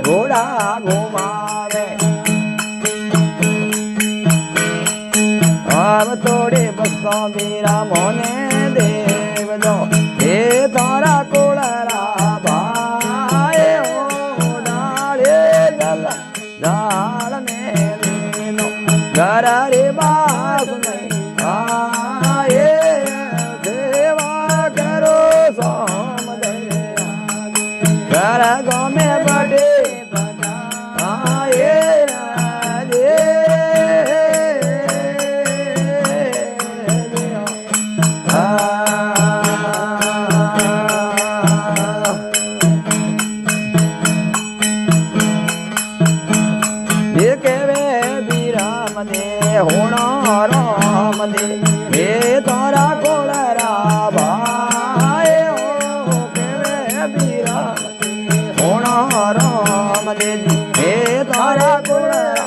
घोड़ा घुमावे अब तोड़े बसो मेरा मोने देव दो हे तारा कोलरा भाई ओ डाले जल डाल में लो घर रे बास में आए देवा करो सोम घर गो में बड़े आए होना राम दे हे तारा कोलरा भाई ओ केवे बीरा होना राम दे हे तारा कोलरा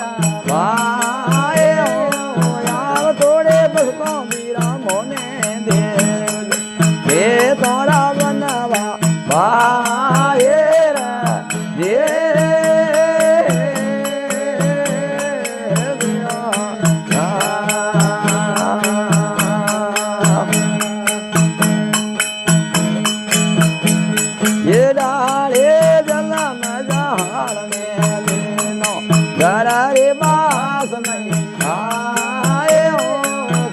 भाई ओ याव तोड़े बसको बीरा मोने दे हे तारा बनवा भाई दे घर रे बास नहीं आए हो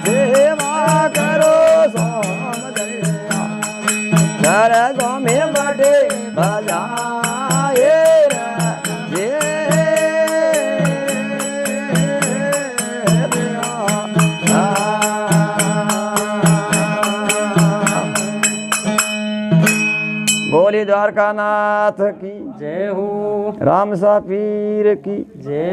सेवा करो सोम दया घर गो में बड़े बजाए ये बोली द्वारकानाथ की जय हो। राम सा पीर की जय।